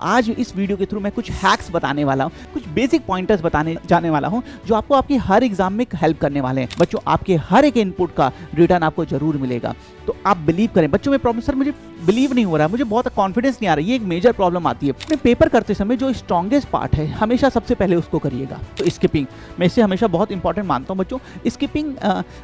आज इस वीडियो के थ्रू मैं कुछ हैक्स बताने वाला हूँ, कुछ बेसिक पॉइंटर्स बताने जाने वाला हूँ जो आपको आपकी हर एग्जाम में हेल्प करने वाले हैं। बच्चों, आपके हर एक इनपुट का रिटर्न आपको जरूर मिलेगा। तो आप बिलीव करें। बच्चों में प्रॉब्लम, सर मुझे बिलीव नहीं हो रहा है, मुझे बहुत कॉन्फिडेंस नहीं आ रहा है, ये एक मेजर प्रॉब्लम आती है। अपने पेपर करते समय जो स्ट्रॉन्गेस्ट पार्ट है हमेशा सबसे पहले उसको करिएगा। तो स्किपिंग मैं इसे हमेशा बहुत इंपॉर्टेंट मानता हूँ। बच्चों, स्किपिंग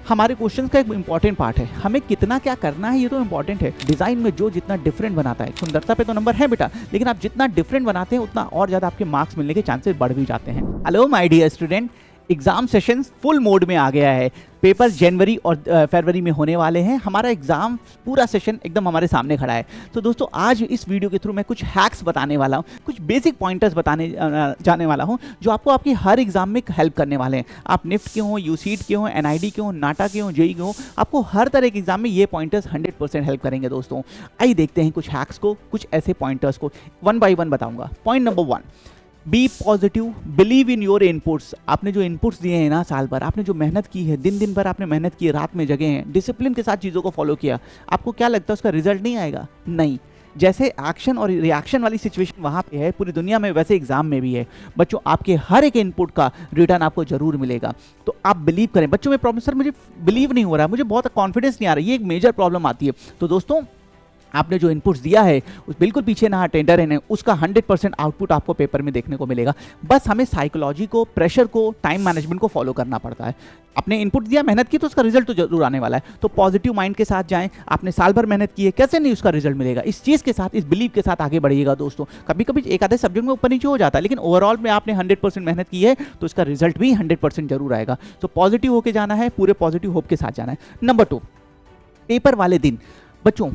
हमारे क्वेश्चन का एक इंपॉर्टेंट पार्ट है। हमें कितना क्या करना है ये तो इंपॉर्टेंट है। डिजाइन में जो जितना डिफरेंट बनाता है, सुंदरता पे तो नंबर है बेटा, लेकिन आप जितना डिफरेंट बनाते हैं उतना और ज्यादा आपके मार्क्स मिलने के चांसेस बढ़ भी जाते हैं। Hello my dear student, exam session full mode में आ गया है। पेपर जनवरी और फरवरी में होने वाले हैं। हमारा एग्जाम पूरा सेशन एकदम हमारे सामने खड़ा है। तो दोस्तों, आज इस वीडियो के थ्रू मैं कुछ हैक्स बताने वाला हूँ, कुछ बेसिक पॉइंटर्स बताने जाने वाला हूँ जो आपको आपकी हर एग्जाम में हेल्प करने वाले हैं। आप निफ्ट के हों, यूसीट के हों, एनआईडी के हों, नाटा के हों, जेई के हों, आपको हर तरह के एग्जाम में ये पॉइंटर्स 100% हेल्प करेंगे। दोस्तों, आइए देखते हैं कुछ हैक्स को, कुछ ऐसे पॉइंटर्स को वन बाई वन बताऊंगा। Point number 1, be positive, believe in your inputs. आपने जो इनपुट्स दिए हैं ना, साल भर आपने जो मेहनत की है, दिन दिन भर आपने मेहनत की है, रात में जगे हैं, डिसिप्लिन के साथ चीज़ों को फॉलो किया, आपको क्या लगता है उसका रिजल्ट नहीं आएगा? नहीं। जैसे एक्शन और रिएक्शन वाली सिचुएशन वहाँ पे है पूरी दुनिया में, वैसे एग्जाम में भी है। बच्चों, आपके हर एक इनपुट का रिटर्न आपको जरूर मिलेगा। तो आप बिलीव करें। बच्चों में प्रॉब्लम, सर मुझे बिलीव नहीं हो रहा है, मुझे बहुत कॉन्फिडेंस नहीं आ रहा है, ये एक मेजर प्रॉब्लम आती है। तो दोस्तों, आपने जो इनपुट्स दिया है उस बिल्कुल पीछे ना हटें, डरे नहीं, उसका 100% आउटपुट आपको पेपर में देखने को मिलेगा। बस हमें साइकोलॉजी को, प्रेशर को, टाइम मैनेजमेंट को फॉलो करना पड़ता है। आपने इनपुट दिया, मेहनत की, तो उसका रिजल्ट तो जरूर आने वाला है। तो पॉजिटिव माइंड के साथ जाएं। आपने साल भर मेहनत की है, कैसे नहीं उसका रिजल्ट मिलेगा? इस चीज़ के साथ, इस बिलीव के साथ आगे बढ़िएगा। दोस्तों, कभी कभी एक आधे सब्जेक्ट में ऊपर नीचे हो जाता है, लेकिन ओवरऑल में आपने 100% मेहनत की है तो उसका रिजल्ट भी 100% जरूर आएगा। तो पॉजिटिव होकर जाना है, पूरे पॉजिटिव होप के साथ जाना है। नंबर 2, पेपर वाले दिन। बच्चों,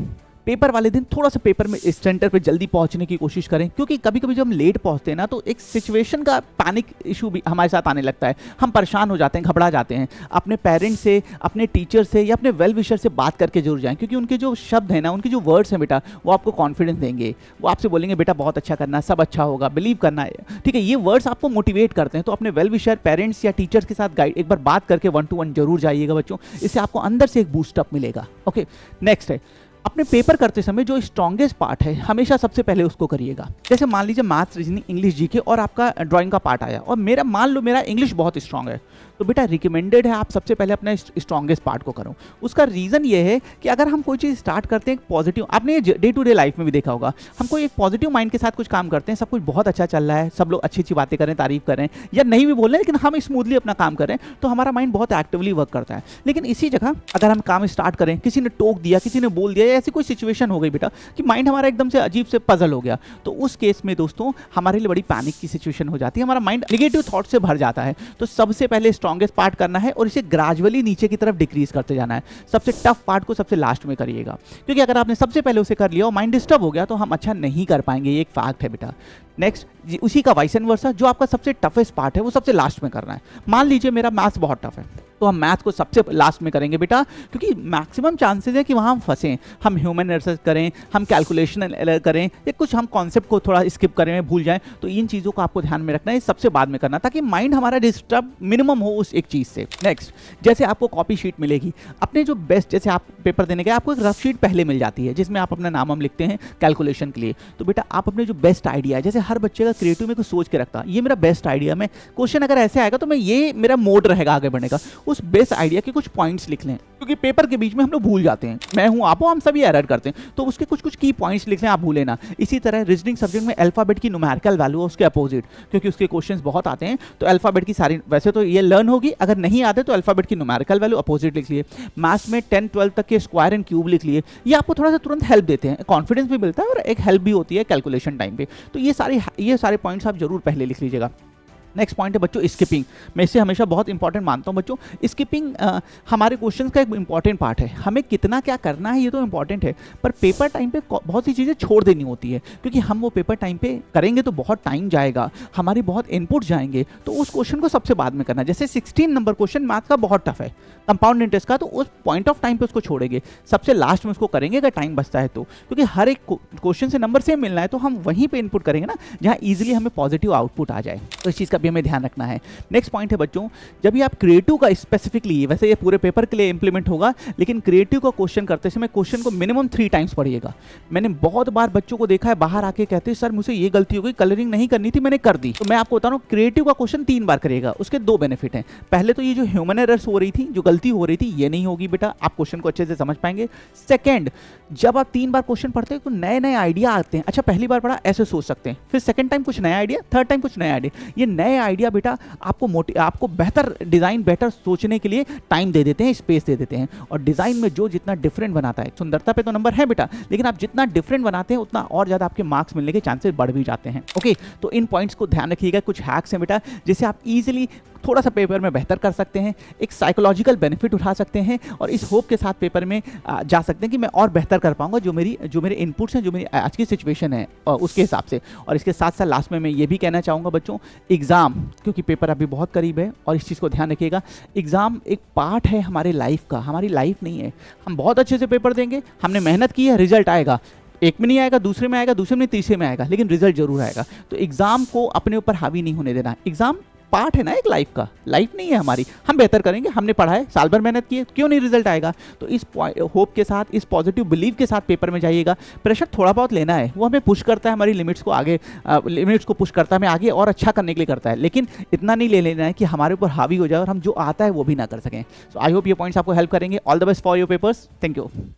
पेपर वाले दिन थोड़ा सा पेपर में सेंटर पे जल्दी पहुंचने की कोशिश करें, क्योंकि कभी कभी जब हम लेट पहुंचते हैं ना तो एक सिचुएशन का पैनिक इशू भी हमारे साथ आने लगता है। हम परेशान हो जाते हैं, घबरा जाते हैं। अपने पेरेंट्स से, अपने टीचर से या अपने वेल विशर से बात करके जरूर जाएं, क्योंकि उनके जो शब्द हैं ना, उनके जो वर्ड्स हैं बेटा, वो आपको कॉन्फिडेंस देंगे। वो आपसे बोलेंगे बेटा बहुत अच्छा करना, सब अच्छा होगा, बिलीव करना है, ठीक है। ये वर्ड्स आपको मोटिवेट करते हैं। तो अपने वेल विशर, पेरेंट्स या टीचर्स के साथ गाइड एक बार बात करके 1-to-1 जरूर जाइएगा बच्चों। इससे आपको अंदर से एक बूस्टअप मिलेगा। ओके, नेक्स्ट है, अपने पेपर करते समय जो स्ट्रॉन्गेस्ट पार्ट है हमेशा सबसे पहले उसको करिएगा। जैसे मान लीजिए मैथ्स, रीजनिंग, इंग्लिश, जीके और आपका ड्राइंग का पार्ट आया, और मेरा मान लो मेरा इंग्लिश बहुत स्ट्रांग है, तो बेटा रिकमेंडेड है आप सबसे पहले अपने स्ट्रॉन्गेस्ट पार्ट को करो। उसका रीज़न ये है कि अगर हम कोई चीज़ स्टार्ट करते हैं पॉजिटिव, आपने डे टू डे लाइफ में भी देखा होगा, हम कोई एक पॉजिटिव माइंड के साथ कुछ काम करते हैं, सब कुछ बहुत अच्छा चल रहा है, सब लोग अच्छी अच्छी बातें करें, तारीफ करें या नहीं भी बोल रहे हैं, लेकिन हम स्मूथली अपना काम करें, तो हमारा माइंड बहुत एक्टिवली वर्क करता है। लेकिन इसी जगह अगर हम काम स्टार्ट करें, किसी ने टोक दिया, किसी ने बोल दिया, या ऐसी कोई सिचुएशन हो गई बेटा कि माइंड हमारा एकदम से अजीब से पजल हो गया, तो उस केस में दोस्तों हमारे लिए बड़ी पैनिक की सिचुएशन हो जाती है, हमारा माइंड नेगेटिव थॉट से भर जाता है। तो सबसे पहले स्ट्रॉन्गेस्ट पार्ट करना है और इसे ग्रेजुअली नीचे की तरफ डिक्रीज करते जाना है। सबसे टफ पार्ट को सबसे लास्ट में करिएगा, क्योंकि अगर आपने सबसे पहले उसे कर लिया और माइंड डिस्टर्ब हो गया तो हम अच्छा नहीं कर पाएंगे, ये एक फैक्ट है बेटा। नेक्स्ट, उसी का वाइस एंड वर्सा, जो आपका सबसे टफेस्ट पार्ट है वो सबसे लास्ट में करना है। मान लीजिए मेरा मैथ्स बहुत टफ है, तो हम मैथ्स को सबसे लास्ट में करेंगे बेटा, क्योंकि मैक्सिमम चांसेस है कि वहाँ हम फंसें, हम ह्यूमन एरर करें, हम कैलकुलेशन एरर करें, या कुछ हम कॉन्सेप्ट को थोड़ा स्किप करें, भूल जाएं। तो इन चीज़ों को आपको ध्यान में रखना है, सबसे बाद में करना, ताकि माइंड हमारा डिस्टर्ब मिनिमम हो उस एक चीज़ से। नेक्स्ट, जैसे आपको कॉपी शीट मिलेगी, अपने जो बेस्ट, जैसे आप पेपर देने गए आपको एक रफ शीट पहले मिल जाती है जिसमें आप अपना नाम लिखते हैं कैलकुलेशन के लिए। तो बेटा आप अपने जो बेस्ट आइडिया है, जैसे हर बच्चे का क्रिएटिव में कुछ सोच के रखता, ये मेरा बेस्ट आइडिया, मैं क्वेश्चन अगर ऐसे आएगा तो मैं ये मेरा मोड रहेगा आगे बढ़ने का, उस बेस्ट आइडिया के कुछ पॉइंट्स लिख लें, क्योंकि पेपर के बीच में हम लोग भूल जाते हैं, मैं हूं आप हो, हम सभी एरर करते हैं, तो उसके कुछ कुछ की पॉइंट्स लिख लें, आप भूलें ना। इसी तरह रीजनिंग सब्जेक्ट में अल्फाबेट की न्यूमेरिकल वैल्यू है उसके अपोजिट, क्योंकि उसके क्वेश्चंस बहुत आते हैं, तो अल्फाबेट की सारी, वैसे तो ये लर्न होगी, अगर नहीं आते तो अल्फाबेट की न्यूमेरिकल वैल्यू अपोजिट लिख लिए। मैथ्स में 10-12 तक के स्क्वायर एंड क्यूब लिख लिए, ये आपको थोड़ा सा तुरंत हेल्प देते हैं, कॉन्फिडेंस भी मिलता है और एक हेल्प भी होती है कैलकुलेशन टाइम पे। तो ये सारे पॉइंट्स आप जरूर पहले लिख लीजिएगा। नेक्स्ट पॉइंट है बच्चों स्किपिंग। मैं इसे हमेशा बहुत इंपॉर्टेंट मानता हूं बच्चों। स्किपिंग हमारे क्वेश्चंस का एक इंपॉर्टेंट पार्ट है। हमें कितना क्या करना है ये तो इंपॉर्टेंट है, पर पेपर टाइम पे बहुत सी चीज़ें छोड़ देनी होती है, क्योंकि हम वो पेपर टाइम पे करेंगे तो बहुत टाइम जाएगा, हमारी बहुत इनपुट जाएंगे, तो उस क्वेश्चन को सबसे बाद में करना है। जैसे 16 नंबर क्वेश्चन मैथ का बहुत टफ है, कंपाउंड इंटरेस्ट का, तो उस पॉइंट ऑफ टाइम पे उसको छोड़ेंगे, सबसे लास्ट में उसको करेंगे अगर टाइम बचता है तो, क्योंकि हर एक क्वेश्चन से नंबर सेम मिलना है, तो हम वहीं पे इनपुट करेंगे ना जहाँ ईजिली हमें पॉजिटिव आउटपुट आ जाए। तो इस चीज़ का भी हमें ध्यान रखना है। नेक्स्ट पॉइंट है बच्चों, जब भी आप क्रिएटिव का स्पेसिफिकली, वैसे ये पूरे पेपर के लिए इंप्लीमेंट होगा, लेकिन क्रिएटिव का क्वेश्चन करते समय क्वेश्चन को मिनिमम 3 टाइम्स पढ़िएगा। मैंने बहुत बार बच्चों को देखा है बाहर आके कहते हैं सर मुझसे ये गलती हो गई, कलरिंग नहीं करनी थी मैंने कर दी। तो मैं आपको बता रहा हूँ क्रिएटिव का क्वेश्चन 3 बार करिएगा, उसके 2 बेनिफिट हैं। पहले तो ये जो ह्यूमन एरर्स हो रही थी, जो गलती हो रही थी, ये नहीं होगी बेटा, आप क्वेश्चन को अच्छे से समझ पाएंगे। सेकंड, जब आप 3 बार क्वेश्चन पढ़ते हैं तो नए नए आइडिया आते हैं। अच्छा पहली बार पढ़ा ऐसे सोच सकते हैं, फिर सेकंड टाइम कुछ नया आइडिया, थर्ड टाइम कुछ नया आइडिया। ये नए आइडिया बेटा आपको बेहतर डिजाइन, बेहतर सोचने के लिए टाइम दे देते हैं, स्पेस दे देते हैं। और डिजाइन में जो जितना डिफरेंट बनाता है, सुंदरता पे तो नंबर है बेटा, लेकिन आप जितना डिफरेंट बनाते हैं उतना और ज्यादा आपके मार्क्स मिलने के चांसेस बढ़ भी जाते हैं। ओके, तो इन पॉइंट्स को ध्यान रखिएगा। कुछ हैक्स हैं बेटा जिसे आप इजीली थोड़ा सा पेपर में बेहतर कर सकते हैं, एक साइकोलॉजिकल बेनिफिट उठा सकते हैं और इस होप के साथ पेपर में जा सकते हैं कि मैं और बेहतर कर पाऊंगा जो मेरे इनपुट्स हैं, जो मेरी आज की सिचुएशन है उसके हिसाब से। और इसके साथ साथ लास्ट में मैं ये भी कहना चाहूँगा बच्चों, एग्ज़ाम, क्योंकि पेपर अभी बहुत करीब है और इस चीज़ को ध्यान रखिएगा, एग्ज़ाम एक पार्ट है हमारे लाइफ का, हमारी लाइफ नहीं है। हम बहुत अच्छे से पेपर देंगे, हमने मेहनत की है, रिजल्ट आएगा, एक में नहीं आएगा, दूसरे में आएगा, दूसरे में तीसरे में आएगा, लेकिन रिजल्ट जरूर आएगा। तो एग्जाम को अपने ऊपर हावी नहीं होने देना। एग्जाम पार्ट है ना एक लाइफ का, लाइफ नहीं है हमारी। हम बेहतर करेंगे, हमने पढ़ा है, साल भर मेहनत की है, क्यों नहीं रिजल्ट आएगा। तो इस होप के साथ, इस पॉजिटिव बिलीव के साथ पेपर में जाइएगा। प्रेशर थोड़ा बहुत लेना है, वो हमें पुश करता है, हमारी लिमिट्स को आगे, लिमिट्स को पुश करता है, हमें आगे और अच्छा करने के लिए करता है, लेकिन इतना नहीं ले लेना है कि हमारे ऊपर हावी हो जाए और हम जो आता है वो भी ना कर सकें। सो आई होप ये पॉइंट्स आपको हेल्प करेंगे। All the best for your papers. Thank you.